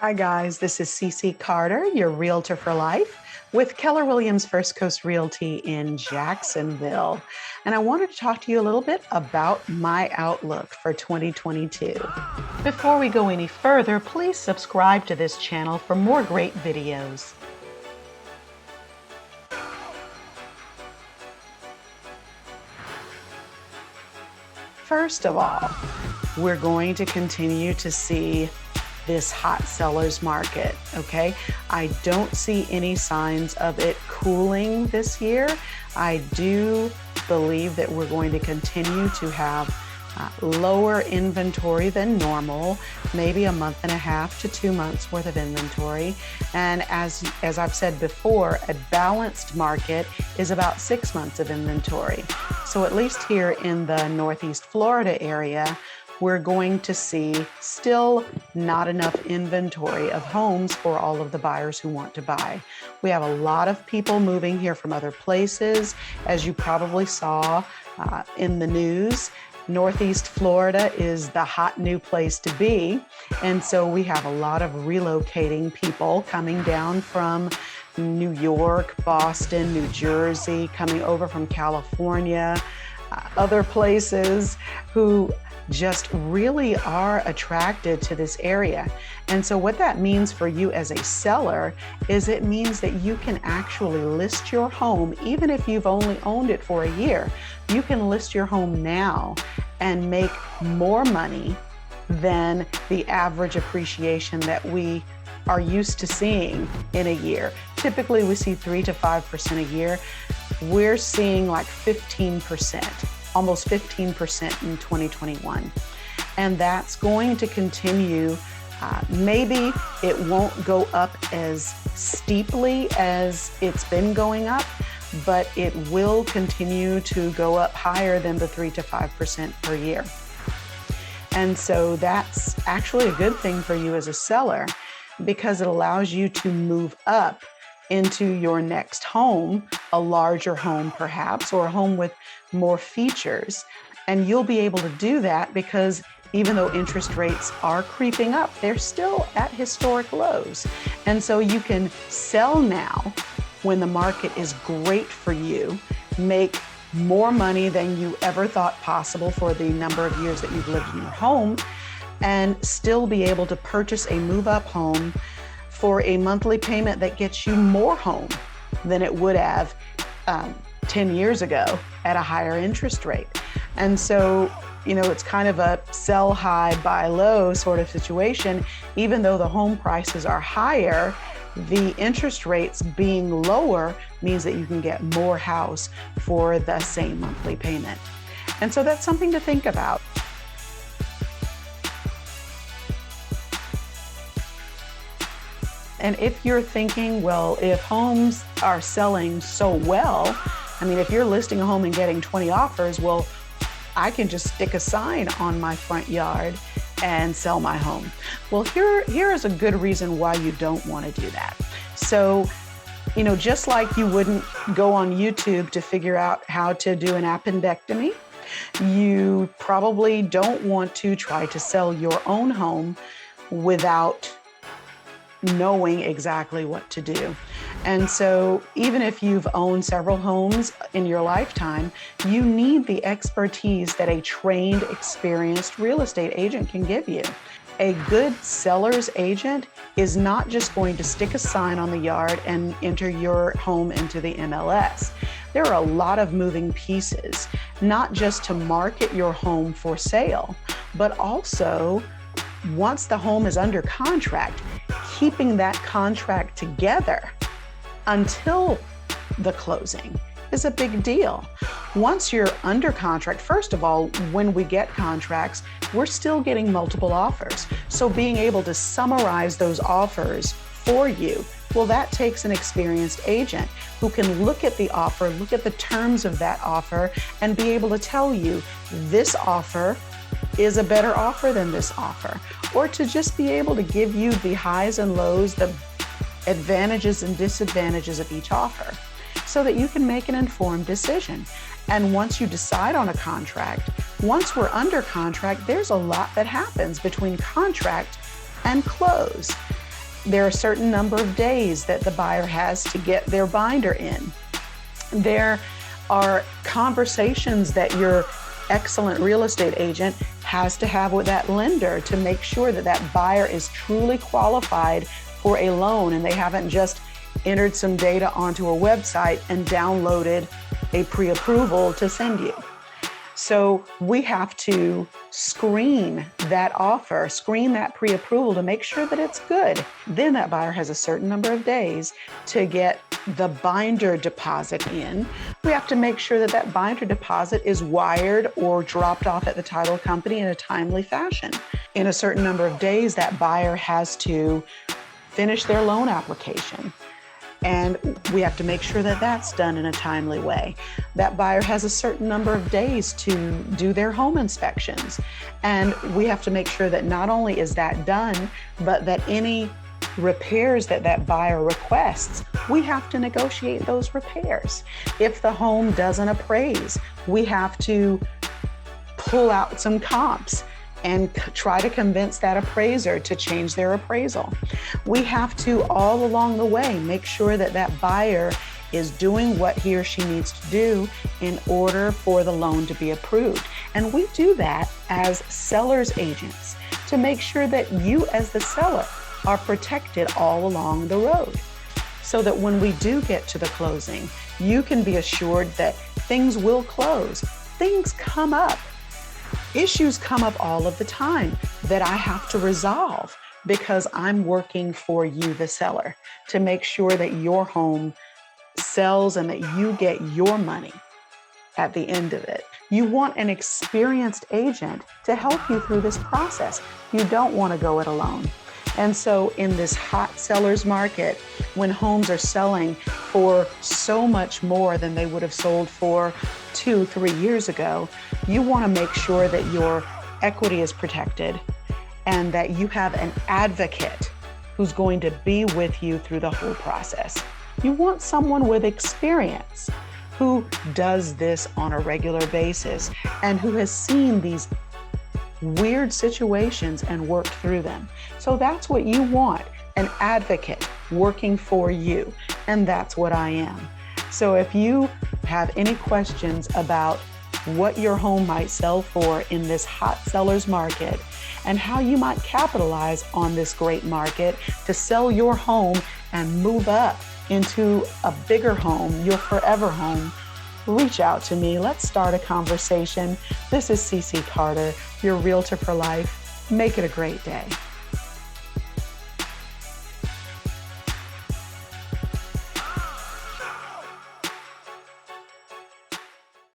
Hi guys, this is Cici Carter, your Realtor for Life with Keller Williams First Coast Realty in Jacksonville. And I wanted to talk to you a little bit about my outlook for 2022. Before we go any further, please subscribe to this channel for more great videos. First of all, we're going to continue to see this hot seller's market, okay? I don't see any signs of it cooling this year. I do believe that we're going to continue to have lower inventory than normal, maybe a month and a half to 2 months worth of inventory. And as I've said before, a balanced market is about 6 months of inventory. So at least here in the Northeast Florida area, we're going to see still not enough inventory of homes for all of the buyers who want to buy. We have a lot of people moving here from other places. As you probably saw in the news, Northeast Florida is the hot new place to be. And so we have a lot of relocating people coming down from New York, Boston, New Jersey, coming over from California, other places who just really are attracted to this area. And so what that means for you as a seller is it means that you can actually list your home, even if you've only owned it for a year. You can list your home now and make more money than the average appreciation that we are used to seeing in a year. Typically we see 3 to 5% a year. We're seeing like 15%. Almost 15% in 2021. And that's going to continue. Maybe it won't go up as steeply as it's been going up, but it will continue to go up higher than the 3 to 5% per year. And so that's actually a good thing for you as a seller because it allows you to move up into your next home, a larger home perhaps, or a home with more features. And you'll be able to do that because even though interest rates are creeping up, they're still at historic lows. And so you can sell now when the market is great for you, make more money than you ever thought possible for the number of years that you've lived in your home, and still be able to purchase a move-up home for a monthly payment that gets you more home than it would have 10 years ago at a higher interest rate. And so, it's kind of a sell high, buy low sort of situation. Even though the home prices are higher, the interest rates being lower means that you can get more house for the same monthly payment. And so that's something to think about. And if you're thinking, well, if homes are selling so well, if you're listing a home and getting 20 offers, well, I can just stick a sign on my front yard and sell my home. Well, here is a good reason why you don't want to do that. So, just like you wouldn't go on YouTube to figure out how to do an appendectomy, you probably don't want to try to sell your own home without knowing exactly what to do. And so even if you've owned several homes in your lifetime, you need the expertise that a trained, experienced real estate agent can give you. A good seller's agent is not just going to stick a sign on the yard and enter your home into the MLS. There are a lot of moving pieces, not just to market your home for sale, but also once the home is under contract, keeping that contract together until the closing is a big deal. Once you're under contract, first of all, when we get contracts, we're still getting multiple offers. So being able to summarize those offers for you, well, that takes an experienced agent who can look at the offer, look at the terms of that offer, and be able to tell you this offer is a better offer than this offer, or to just be able to give you the highs and lows, the advantages and disadvantages of each offer so that you can make an informed decision. And once you decide on a contract, once we're under contract, there's a lot that happens between contract and close. There are a certain number of days that the buyer has to get their binder in. There are conversations that your excellent real estate agent has to have with that lender to make sure that that buyer is truly qualified for a loan and they haven't just entered some data onto a website and downloaded a pre-approval to send you. So we have to screen that offer, screen that pre-approval to make sure that it's good. Then that buyer has a certain number of days to get the binder deposit in. We have to make sure that that binder deposit is wired or dropped off at the title company in a timely fashion. In a certain number of days, that buyer has to finish their loan application. And we have to make sure that that's done in a timely way. That buyer has a certain number of days to do their home inspections. And we have to make sure that not only is that done, but that any repairs that that buyer requests, we have to negotiate those repairs. If the home doesn't appraise, we have to pull out some comps and try to convince that appraiser to change their appraisal. We have to, all along the way, make sure that that buyer is doing what he or she needs to do in order for the loan to be approved. And we do that as seller's agents to make sure that you as the seller are protected all along the road, so that when we do get to the closing, you can be assured that things will close. Things come up. Issues come up all of the time that I have to resolve because I'm working for you, the seller, to make sure that your home sells and that you get your money at the end of it. You want an experienced agent to help you through this process. You don't want to go it alone. And so in this hot seller's market, when homes are selling for so much more than they would have sold for 2-3 years ago, you want to make sure that your equity is protected and that you have an advocate who's going to be with you through the whole process. You want someone with experience who does this on a regular basis and who has seen these weird situations and worked through them. So that's what you want, an advocate working for you. And that's what I am. So if you have any questions about what your home might sell for in this hot seller's market and how you might capitalize on this great market to sell your home and move up into a bigger home, your forever home, reach out to me. Let's start a conversation. This is Cici Carter, your Realtor for Life. Make it a great day.